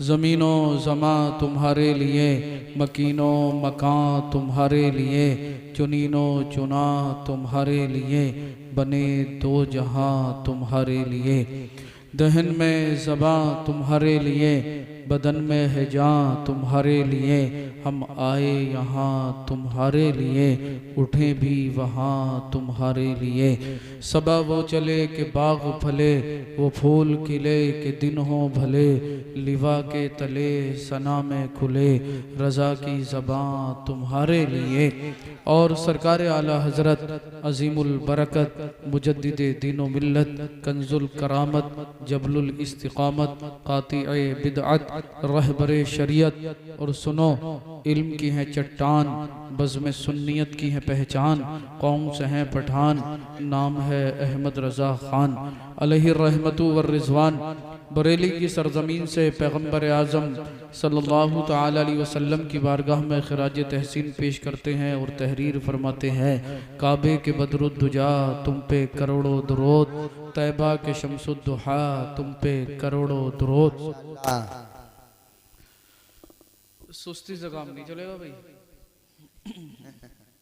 ज़मीनो ज़मा तुम्हारे लिए, मकीनो मकां तुम्हारे लिए, चुनीनो चुना तुम्हारे लिए, बने दो जहां तुम्हारे लिए। दहन में ज़बां तुम्हारे लिए, बदन में है जान तुम्हारे लिए। हम आए यहाँ तुम्हारे लिए, उठे भी वहाँ तुम्हारे लिए। सबा वो चले के बाग फले, वो फूल खिले के दिन हो भले। लिवा के तले सना में खुले, रज़ा की ज़बां तुम्हारे लिए। और सरकार आला हज़रत अज़ीमुल बरकत मुजद्दिदे दीनो मिल्लत, कंजुल करामत, जबलुल इस्तिक़ामत, क़ातिए बिदअत, रहबरे शरीयत। और सुनो, इल्म की है चट्टान, बज़्म सुन्नियत की है पहचान। कौम से हैं पठान, नाम है अहमद रज़ा ख़ान अलैहि रहमतु व रिज़वान। बरेली की सरजमीन से पैगम्बर आज़म सल्लल्लाहु तआला अलैहि वसल्लम की बारगाह में खिराज तहसीन पेश करते हैं और तहरीर फरमाते हैं। काबे के बदरुद्दुजा तुम पे करोड़ों दुरूद, तैबा के शम्सुद्दुहा तुम पे करोड़ों दुरूद। सुस्ती से काम नहीं चलेगा भाई।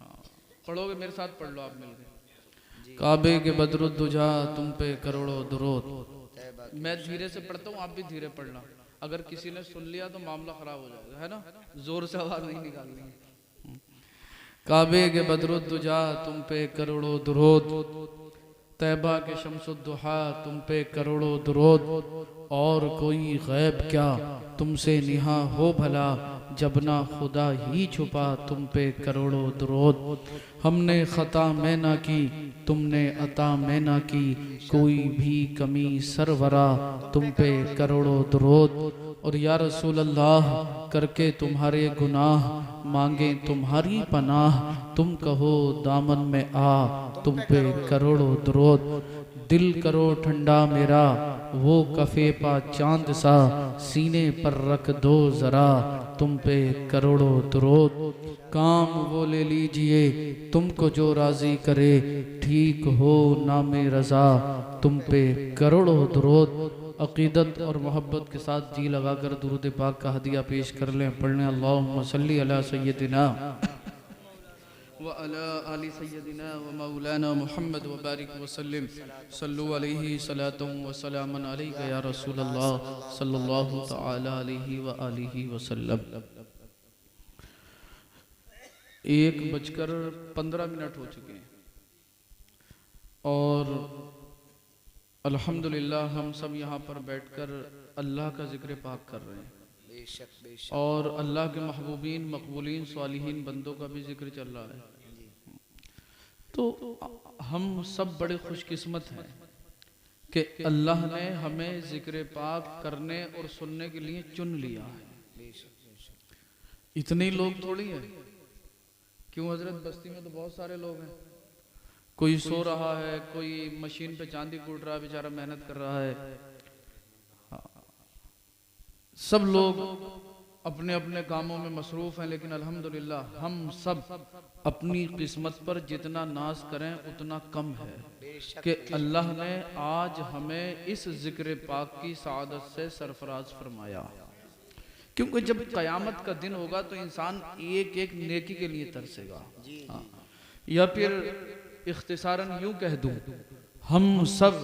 हाँ, पढ़ोगे मेरे साथ, पढ़ लो आप मिलकर। काबे के बदरुद्दुजा तुम पे करोड़ों दुरूद। मैं धीरे से पढ़ता हूँ, आप भी धीरे पढ़ना। अगर किसी ने सुन लिया तो मामला खराब हो जाएगा, है ना। जोर से आवाज नहीं निकालनी। काबे के बदरुद्दुजा तुम पे करोड़ों दुरूद, तैबा के शम्सुद्दुहा तुम पे करोड़ों दुरूद। और कोई गैब क्या तुमसे निहा हो भला, जब ना खुदा ही छुपा तुम पे करोड़ों दुरूद। हमने खता में ना की, तुमने अता में ना की, कोई भी कमी सरवरा तुम पे करोड़ों दुरूद। और या रसूल अल्लाह करके तुम्हारे गुनाह, मांगे तुम्हारी पनाह, तुम कहो दामन में आ तुम पे करोड़ों दुरूद। दिल करो ठंडा मेरा, वो कफे पा चांद सा, सीने पर रख दो जरा तुम पे करोड़ों दुरूद। काम वो ले लीजिए तुमको जो राजी करे, ठीक हो नामे रजा तुम पे करोड़ों दुरूद। अकीदत और मोहब्बत के साथ जी लगाकर दुरूद पाक का हदिया पेश कर लें। पढ़ने अल्लाहुम्मा सल्ली अला सय्यदिना व अला आलि सय्यदिना व मौलाना मुहम्मद व बारिक व सल्लिम। सल्लु अलैहि सलातुम व सलामुन अलैका या रसूल अल्लाह सल्लल्लाहु तआला अलैहि व आलिहि व सल्लम। 1:15 हो चुके हैं और अल्हम्दुलिल्लाह हम सब यहाँ पर बैठकर अल्लाह का जिक्र पाक कर रहे हैं। बेशक और अल्लाह के महबूबीन मकबूलीन सालिहीन बंदों का भी जिक्र चल रहा है। तो हम सब बड़े खुशकिस्मत हैं कि अल्लाह ने हमें जिक्र पाक करने और सुनने के लिए चुन लिया है। इतने लोग थोड़ी हैं। क्यों हजरत, बस्ती में तो बहुत सारे लोग हैं। कोई सो रहा है, कोई मशीन पे चांदी कूट रहा है, बेचारा मेहनत कर रहा है। सब लोग अपने अपने कामों में मसरूफ हैं, लेकिन अल्हम्दुलिल्लाह हम सब अपनी किस्मत पर जितना नाज करें उतना कम है कि अल्लाह ने आज हमें इस जिक्र पाक की सआदत से सरफराज फरमाया। क्योंकि जब कयामत का दिन होगा तो इंसान एक एक नेकी के लिए तरसेगा। या फिर इख्तिसारन यूं कह दूं, हम सब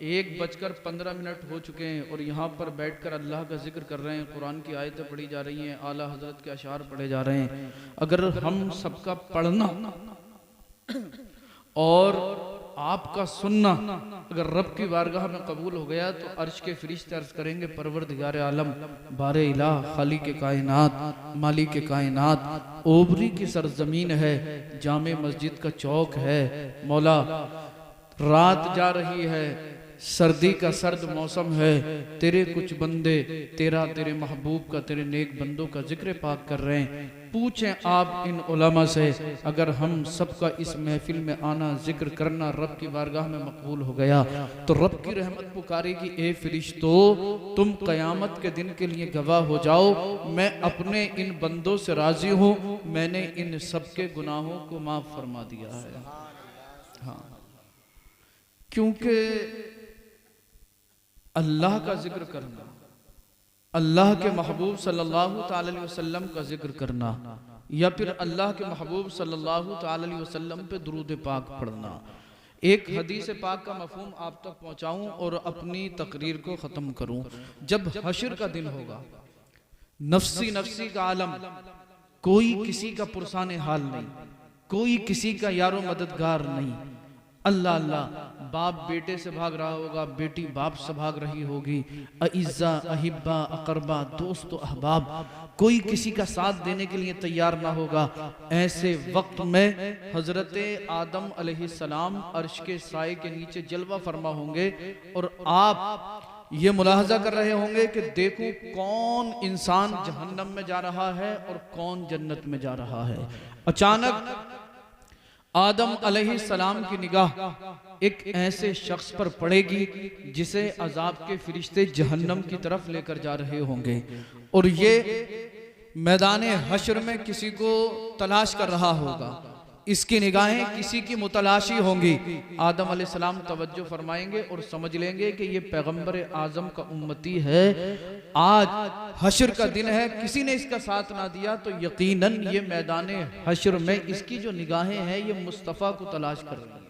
1:15 हो चुके हैं और यहाँ पर बैठकर अल्लाह का जिक्र कर रहे हैं। कुरान की आयतें पढ़ी जा रही हैं, आला हजरत के अशार पढ़े जा रहे हैं। अगर हम सबका पढ़ना और आपका सुनना अगर रब की बारगाह में कबूल हो गया तो अर्श के फरिश्ते अर्ज करेंगे, परवरदिगार आलम बारे इलाह, खाली के कायनात, मालिक के कायनात, ओबरी की सरजमीन है, जामे मस्जिद का चौक है मौला, रात जा रही है, सर्दी का सर्द मौसम है, तेरे कुछ बंदे तेरे महबूब का, तेरे नेक बंदों का जिक्र पाक कर रहे हैं। पूछें आप इन उलमा से, अगर हम सबका इस महफिल में आना, जिक्र करना रब की बारगाह में मकबूल हो गया तो रब की रहमत पुकारेगी, ए फरिश्तों तुम कयामत के दिन के लिए गवाह हो जाओ, मैं अपने इन बंदों से राजी हूँ, मैंने इन सबके गुनाहों को माफ फरमा दिया है। हाँ, क्योंकि अल्लाह का जिक्र करना, अल्लाह के महबूब सल्लल्लाहु ताला अलैहि वसल्लम का जिक्र करना या फिर अल्लाह के महबूब सल्लल्लाहु ताला अलैहि वसल्लम पे दुरूद पाक पढ़ना। एक हदीस पाक का मफहूम आप तक पहुंचाऊं और अपनी तकरीर को ख़त्म करूं। जब हश्र का दिन होगा, नफ्सी नफ्सी का आलम, कोई किसी का पुरसाने हाल नहीं, कोई किसी का यारो मददगार नहीं। अल्लाह अल्लाह, बाप बेटे से भाग रहा होगा, बेटी बाप से भाग रही होगी, अइज़्ज़ा अहिब्बा अकरबा दोस्त अहबाब, कोई किसी का साथ देने के लिए तैयार ना होगा। ऐसे वक्त में हजरत आदम अलैहिस्सलाम अर्श के साए के नीचे जलवा फरमा होंगे और आप ये मुलाहजा कर रहे होंगे कि देखो कौन इंसान जहन्नम में जा रहा है और कौन जन्नत में जा रहा है। अचानक आदम अलैहिस्सलाम की निगाह एक ऐसे शख्स पर पड़ेगी जिसे अजाब के फरिश्ते जहन्नम की तरफ लेकर जा रहे होंगे और ये मैदान हश्र में किसी को तलाश कर रहा होगा, इसकी निगाहें किसी की मुतलाशी होंगी। आदम अलैहिस्सलाम तवज्जो फरमाएंगे और समझ लेंगे कि ये पैगंबर आजम का उम्मती है। आज हश्र का दिन है, किसी ने इसका साथ ना दिया तो यकीनन ये मैदान हश्र में इसकी जो निगाहें हैं ये मुस्तफ़ा को तलाश कर रही है।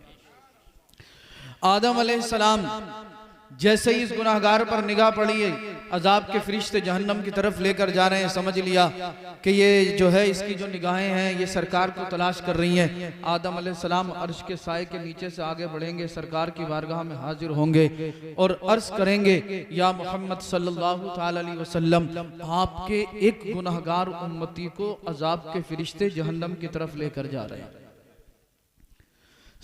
आदम अलैहिस्सलाम जैसे ही इस गुनाहगार पर निगाह पड़ी है, अजाब के फरिश्ते जहन्नम की तरफ लेकर जा रहे हैं, समझ लिया कि ये जो है इसकी जो निगाहें हैं ये सरकार को तलाश कर रही हैं। आदम अलैहिस्सलाम अर्श के साए के नीचे से आगे बढ़ेंगे, सरकार की बारगाह में हाजिर होंगे और अर्ज करेंगे, या मोहम्मद सल्लल्लाहु ताला अलैहि वसल्लम, आपके एक गुनाहगार उम्मती को अजाब के फरिश्ते जहन्नम की तरफ लेकर जा रहे हैं।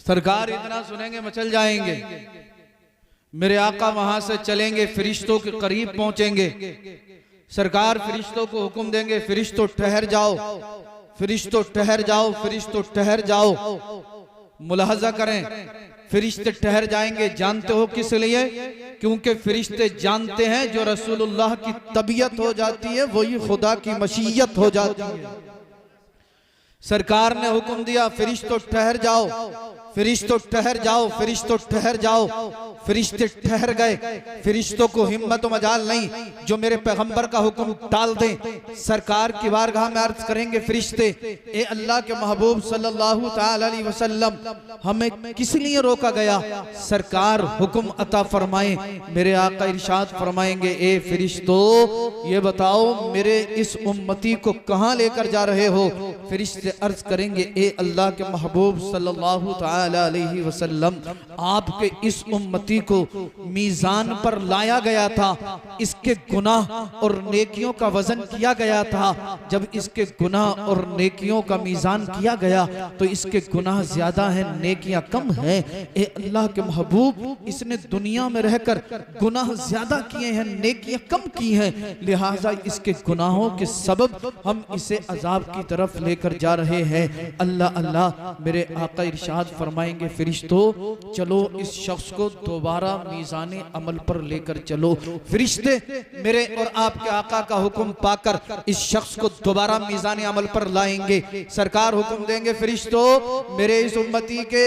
सरकार इतना सुनेंगे मचल जाएंगे, मेरे आका वहां से चलेंगे, फरिश्तों के करीब पहुंचेंगे। सरकार फरिश्तों को हुक्म देंगे, फरिश्तों ठहर जाओ, फरिश्तों ठहर जाओ, फरिश्तों ठहर जाओ। मुलाहजा करें, फरिश्ते ठहर जाएंगे। जानते हो किस लिए? क्योंकि फरिश्ते जानते हैं जो रसूलुल्लाह की तबीयत हो जाती है वही खुदा की मशीयत हो जाती है। सरकार ने हुक्म दिया, फरिश्तों ठहर जाओ, फरिश्तों ठहर जाओ, फरिश्तों ठहर जाओ। फरिश्ते ठहर गए। फरिश्तों को हिम्मत मजाल नहीं जो मेरे पैगंबर का हुक्म टाल दें। सरकार की बारगाह में अर्ज करेंगे फरिश्ते, ए अल्लाह के महबूब सल्लल्लाहु ताला अलैहि वसल्लम, हमें किस लिए रोका गया? सरकार हुक्म अता फरमाएं। मेरे आका इरशाद फरमाएंगे, ए फरिश्तों ये बताओ मेरे इस उम्मती को कहां लेकर जा रहे हो? फरिश्ते अर्ज करेंगे, ए अल्लाह के महबूब सल्लल्लाहु ताला अलैहि वसल्लम, आपके इस उम्मती को मीजान पर लाया गया था, इसके गुनाह और नेकियों का वजन किया गया था। जब इसके गुनाह और नेकियों का मीजान किया गया तो इसके गुनाह ज्यादा हैं, नेकियां कम हैं। ए अल्लाह के महबूब, इसने दुनिया में रहकर गुनाह ज्यादा किए हैं, नेकियां कम की हैं, लिहाजा इसके गुनाहों के सबब हम इसे अजाब की तरफ लेकर जा रहे हैं। अल्लाह अल्लाह, मेरे आका इरशाद फरमाएंगे, फरिश्तों चलो इस शख्स को दोबारा मीज़ाने अमल पर लेकर चलो। फरिश्ते मेरे और आपके आका का हुक्म पाकर इस शख्स को दोबारा मीज़ाने अमल पर लाएंगे। सरकार हुक्म देंगे, फरिश्तों मेरे इस उम्मती के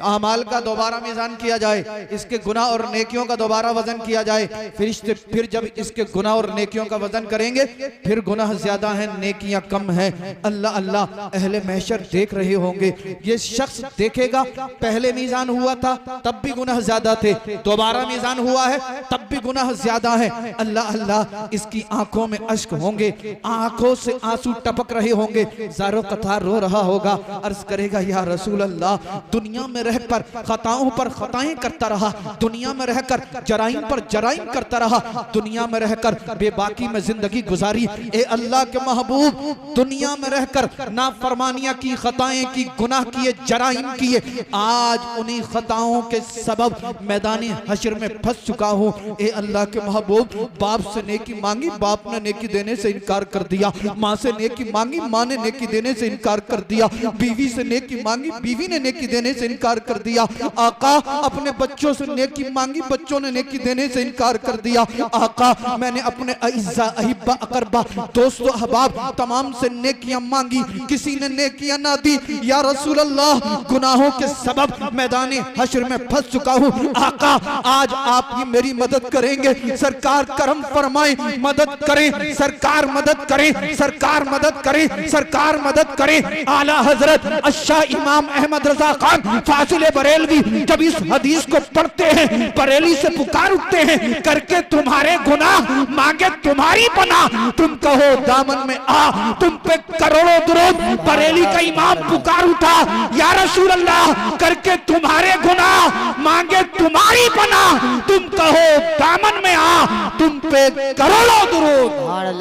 अमाल का दोबारा मीज़ान किया जाए, इसके गुनाह और नेकियों का दोबारा वजन किया जाए। फरिश्ते फिर जब इसके गुनाह और नेकियों का वजन करेंगे, फिर गुनाह ज्यादा हैं, नेकियां कम हैं। अल्लाह अल्लाह, अहले महशर देख रहे होंगे, ये शख्स देखेगा पहले मीज़ान हुआ था तब भी गुनाह ज्यादा थे, दोबारा मीज़ान हुआ है तब भी गुनाह ज्यादा है। अल्लाह अल्लाह, इसकी आंखों में अश्क होंगे, आंखों से आंसू टपक रहे होंगे, ज़ारो कतार रो रहा होगा। अर्ज करेगा, या रसूल अल्लाह, दुनिया में रहकर खताओं पर खताएं करता रहा, दुनिया में रहकर जराइम पर जराइम करता रहा, दुनिया में रहकर बेबाकी में जिंदगी गुजारी। ए अल्लाह के महबूब, दुनिया में रहकर नाफरमानियां की, खताएं की, गुनाह किए, जराइम किए, आज उन्हीं खताओं के सबब मैदानी हश्र में फंस चुका हूँ। ए अल्लाह के महबूब, बाप से नेकी मांगी, बाप ने नेकी देने से इनकार कर दिया, माँ से नेकी मांगी, माँ ने नेकी देने से इनकार कर दिया, बीवी से नेकी मांगी, बीवी ने नेकी देने से इनकार इनकार कर दिया। आका अपने बच्चों से नेकी मांगी, बच्चों ने नेकी देने से इनकार कर दिया। आका मैंने अपने अइज़्ज़ा अहिब्बा अकरबा दोस्तों अहबाब तमाम से नेकियां मांगी, किसी ने नेकियां ना दी। या रसूल अल्लाह गुनाहों के सबब मैदान हश्र में फंस चुका हूँ। आका आज आप ही मेरी मदद करेंगे, सरकार करम फरमाएं, मदद करें सरकार, मदद करें सरकार, मदद करें सरकार, मदद करें। आला हजरत अशाह इमाम अहमद रजा खान फासिले बरेलवी जब इस हदीस को पढ़ते हैं बरेली से पुकार उठते हैं, करके तुम्हारे गुनाह मांगे तुम्हारी पनाह, तुम कहो दामन में आ, तुम पे करोड़ों दुरूद। बरेली का इमाम पुकार उठा, या रसूल अल्लाह करके तुम्हारे गुनाह मांगे तुम्हारी पनाह, तुम कहो दामन में आ, तुम पे करोड़ों दुरूद।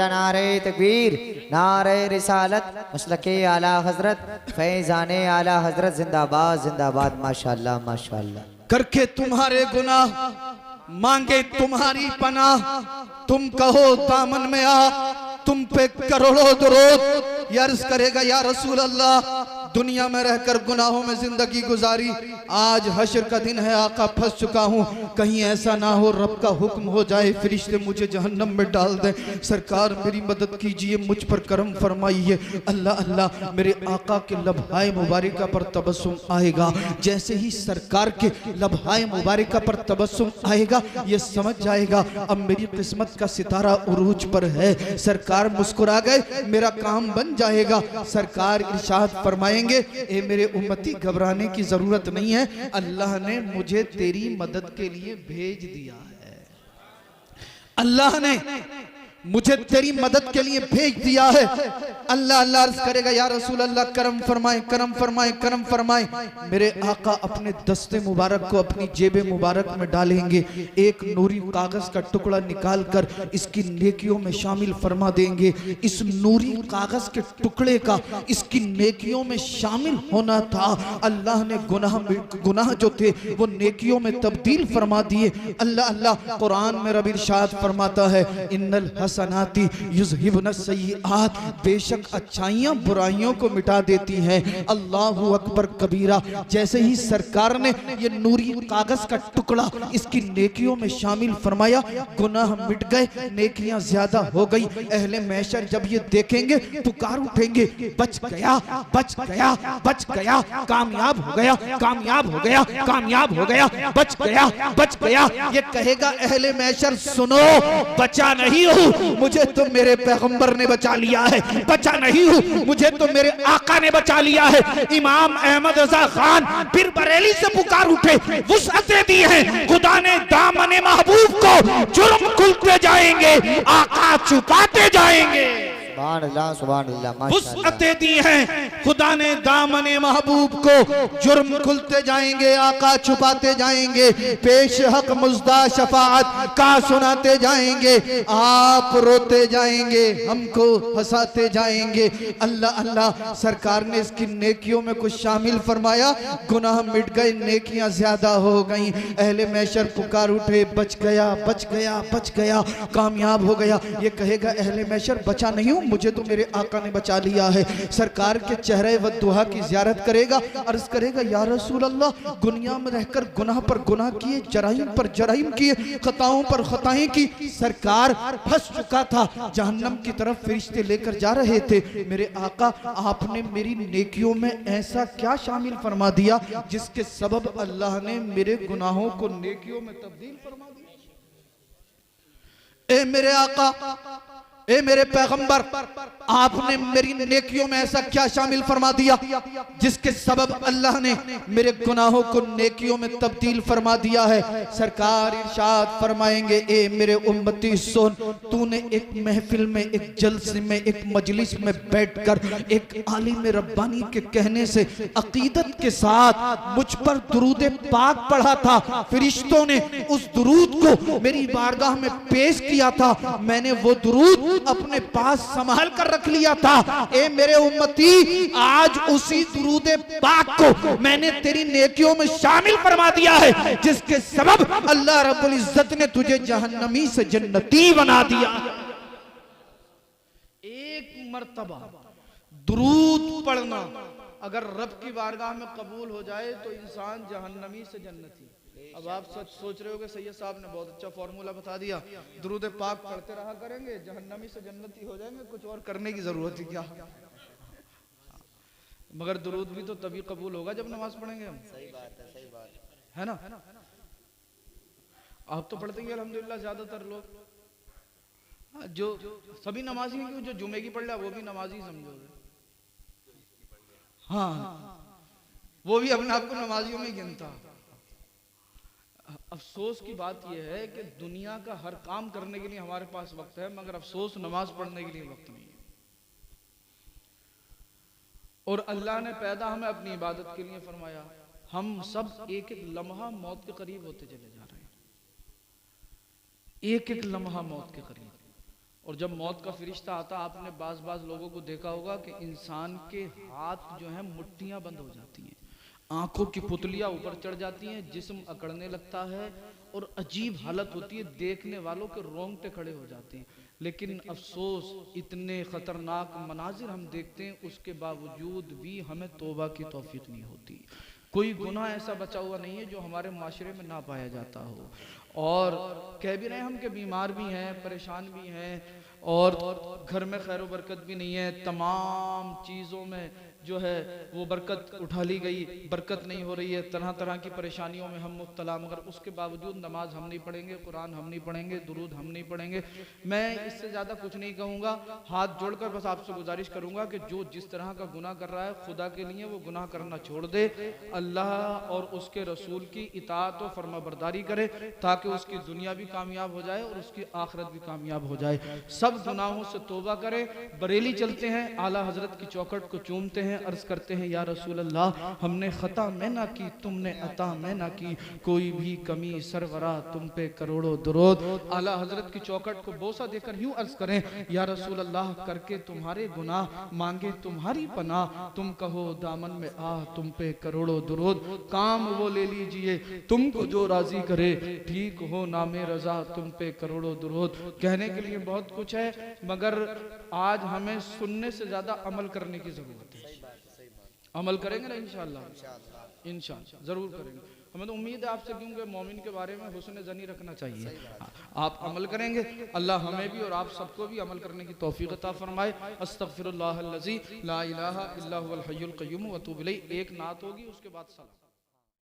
नारे तकबीर, नारे रिसालत, मसलके आला हजरत, फैजाने आला हजरत जिंदाबाद जिंदाबाद। माशाअल्लाह माशाअल्लाह। करके तुम्हारे गुनाह मांगे तुम्हारी पनाह, तुम कहो दामन में आ, तुम पे करोड़ों दुरूद। अर्ज करेगा या रसूल अल्लाह दुनिया में रहकर गुनाहों में जिंदगी गुजारी, आज हश्र का दिन है आका फंस चुका हूँ, कहीं ऐसा ना हो रब का हुक्म हो जाए फरिश्ते मुझे जहन्नम में डाल दें। सरकार मेरी मदद कीजिए, मुझ पर करम फरमाइए। अल्लाह अल्लाह मेरे आका के लम्हाए मुबारका पर तबस्सुम आएगा। जैसे ही सरकार के लम्हाए मुबारका पर तबस्सुम आएगा ये समझ जाएगा अब मेरी किस्मत का सितारा उरूज पर है। सरकार मुस्कुरा गए, मेरा काम बन जाएगा। सरकार इरशाद फरमाएंगे, ए मेरे उम्मती घबराने की जरूरत नहीं है, अल्लाह ने मुझे तेरी मदद के लिए भेज दिया है, अल्लाह ने मुझे तेरी मदद के लिए भेज दिया है। अल्लाह अल्लाह अर्ज करेगा या रसूल अल्लाह करम फरमाए, करम फरमाए, करम फरमाए। मेरे आका अपने दस्ते मुबारक को अपनी जेबे मुबारक में डालेंगे, एक नूरी कागज का टुकड़ा निकाल कर इसकी नेकियों में शामिल फरमा देंगे। इस नूरी कागज के टुकड़े का इसकी नेकियों में शामिल होना था, अल्लाह ने गुनाह जो थे वो नेकियों में तब्दील फरमा दिए। अल्लाह अल्लाह कुरान में रब इरशाद फरमाता है, इन्नल हसनाती युज़हिबुन सय्यिआत, बेशक अच्छाइयां बुराइयों को मिटा देती हैं। अल्लाहु अकबर कबीरा। जैसे ही सरकार ने ये नूरी कागज का टुकड़ा इसकी नेकियों में शामिल फरमाया, गुनाह मिट गए, नेकियां ज्यादा हो गई। अहले महशर जब ये देखेंगे पुकार उठेंगे, बच गया बच गया बच गया, कामयाब हो गया कामयाब हो गया कामयाब हो गया, बच गया बच गया। ये कहेगा अहले महशर सुनो, बचा नहीं हूँ, मुझे तो मेरे पैगंबर ने बचा लिया है, बचा नहीं हूँ, मुझे तो मेरे आका ने बचा लिया है। इमाम अहमद रजा खान फिर बरेली से पुकार उठे, वुसअतें दी हैं, खुदा ने दामने महबूब को, जुर्म खुलते जाएंगे आका छुपाते जाएंगे। वुसअतें दी हैं, खुदा ने दामने महबूब को, जुर्म खुलते जाएंगे आका छुपाते जाएंगे। पेश हक मुज़दा शफाअत का सुनाते जाएंगे, आप रोते जाएंगे हमको हंसाते जाएंगे। अल्लाह अल्लाह सरकार ने इसकी नेकियों में कुछ शामिल फरमाया, गुनाह मिट गए, नेकियां ज्यादा हो गई। अहले महशर पुकार उठे, बच गया बच गया बच गया, कामयाब हो गया। ये कहेगा अहले महशर बचा नहीं हूँ, मुझे तो मेरे आका ने बचा लिया है। सरकार के चेहरे व दुआ की ज़ियारत करेगा, अर्ज करेगा या रसूल अल्लाह दुनिया में रहकर गुनाह पर गुनाह किए, जराइम पर जराइम किए, खताओं पर खताएं की, सरकार फंस चुका था, जहन्नम की तरफ फरिश्ते लेकर जा रहे थे। मेरे आका आपने मेरी नेकियों में ऐसा क्या शामिल फरमा दिया जिसके सबब अल्लाह ने मेरे गुनाहों को नेकियों में तब्दील फरमा दिया। ए मेरे आका, ए मेरे पैगंबर, आपने मेरी नेकियों में ऐसा क्या शामिल फरमा दिया जिसके सबब अल्लाह ने मेरे गुनाहों को नेकियों में तब्दील फरमा दिया है। सरकार इरशाद फरमाएंगे, ए मेरे उम्मती सुन, तूने एक महफिल में, एक जलसे में, एक मजलिस में बैठकर एक आलिम रब्बानी के कहने से अकीदत के साथ मुझ पर दुरूद पाक पढ़ा था। फरिश्तों ने उस दुरूद को मेरी बारगाह में पेश किया था, मैंने वो दुरूद अपने पास संभाल कर रख लिया था। ए मेरे उम्मती, आज उसी दुरूद पाक को मैंने तेरी नेकियों में शामिल फरमा दिया है जिसके सबब अल्लाह रब्बुल इज्जत ने तुझे जहन्नमी से जन्नती बना दिया। एक मर्तबा दुरूद पढ़ना अगर रब की बारगाह में कबूल हो जाए तो इंसान जहन्नमी से जन्नती। अब आप सच सोच रहे हो कि सैयद साहब ने बहुत अच्छा फॉर्मूला बता दिया, दुरूद पाक पढ़ते रहा करेंगे, जहन्नमी से जन्नती हो जाएंगे, कुछ और करने की जरूरत ही क्या। मगर दुरूद भी तो तभी कबूल होगा जब नमाज पढ़ेंगे हम। सही बात है, सही बात है ना। आप तो पढ़ते हैं अल्हम्दुलिल्लाह ज्यादातर लोग, जो सभी नमाजी हैं, जो जुमे की पढ़ लिया वो भी नमाजी समझोगे। हाँ, वो भी अपने आप को नमाजियों में गिनता। अफसोस की बात यह है कि दुनिया का हर काम करने के लिए हमारे पास वक्त है, मगर अफसोस नमाज पढ़ने के लिए वक्त नहीं है। और अल्लाह ने पैदा हमें अपनी इबादत के लिए फरमाया। हम सब एक एक लम्हा मौत के करीब होते चले जा रहे हैं, एक एक लम्हा मौत के करीब। और जब मौत का फरिश्ता आता, आपने बाज लोगों को देखा होगा कि इंसान के हाथ जो है मुट्ठियां बंद हो जाती हैं, आंखों की पुतलियां ऊपर चढ़ जाती हैं, जिस्म अकड़ने लगता है और अजीब हालत होती है, देखने वालों के रोंगटे खड़े हो जाते हैं। लेकिन अफसोस, इतने खतरनाक मनाजिर हम देखते हैं, उसके बावजूद भी हमें तौबा की तौफीक नहीं होती। कोई गुनाह ऐसा बचा हुआ नहीं है जो हमारे माशरे में ना पाया जाता हो। और कह भी रहे हम कि बीमार भी हैं, परेशान भी हैं, और घर में खैर बरकत भी नहीं है, तमाम चीज़ों में जो है वो बरकत उठा ली गई, बरकत नहीं हो रही है, तरह तरह की परेशानियों में हम मुब्तला, मगर उसके बावजूद नमाज हम नहीं पढ़ेंगे, कुरान हम नहीं पढ़ेंगे, दुरूद हम नहीं पढ़ेंगे। मैं इससे ज़्यादा कुछ नहीं कहूँगा, हाथ जोड़कर बस आपसे गुजारिश करूँगा कि जो जिस तरह का गुनाह कर रहा है, खुदा के लिए वो गुनाह करना छोड़ दे, अल्लाह और उसके रसूल की इताअत और फरमाबरदारी करे, ताकि उसकी दुनिया भी कामयाब हो जाए और उसकी आखिरत भी कामयाब हो जाए। सब गुनाहों से तौबा करे। बरेली चलते हैं, आला हजरत की चौखट को चूमते हैं, अर्ज करते हैं, या रसूल अल्लाह, हमने खता में ना की, तुमने अता में ना की, कोई भी कमी सरवरा तुम पे करोड़ों दुरूद। आला हजरत की चौखट को बोसा देकर यूं अर्ज करें, या रसूल अल्लाह, करके तुम्हारे गुनाह मांगे तुम्हारी पनाह, तुम कहो दामन में आ, तुम पे करोड़ों दुरूद। काम वो ले लीजिए तुमको जो राजी करे, ठीक हो नामे रजा, तुम पे करोड़ों दुरूद। कहने के लिए बहुत कुछ है, मगर आज हमें सुनने से ज्यादा अमल करने की जरूरत है। अमल करेंगे ना इंशाअल्लाह, इंशाअल्लाह जरूर करेंगे। हमें तो उम्मीद है आपसे, क्योंकि मोमिन के बारे में हुस्न ज़नी रखना चाहिए। आप अमल करेंगे, अल्लाह हमें भी और आप सबको भी अमल करने की तौफीक अता फरमाए। अस्तगफिरुल्लाह अल्लज़ी ला इलाहा इल्ला हुवल हय्युल क़य्यूम व अतूबु इलैह। एक नात होगी, उसके बाद सलाम।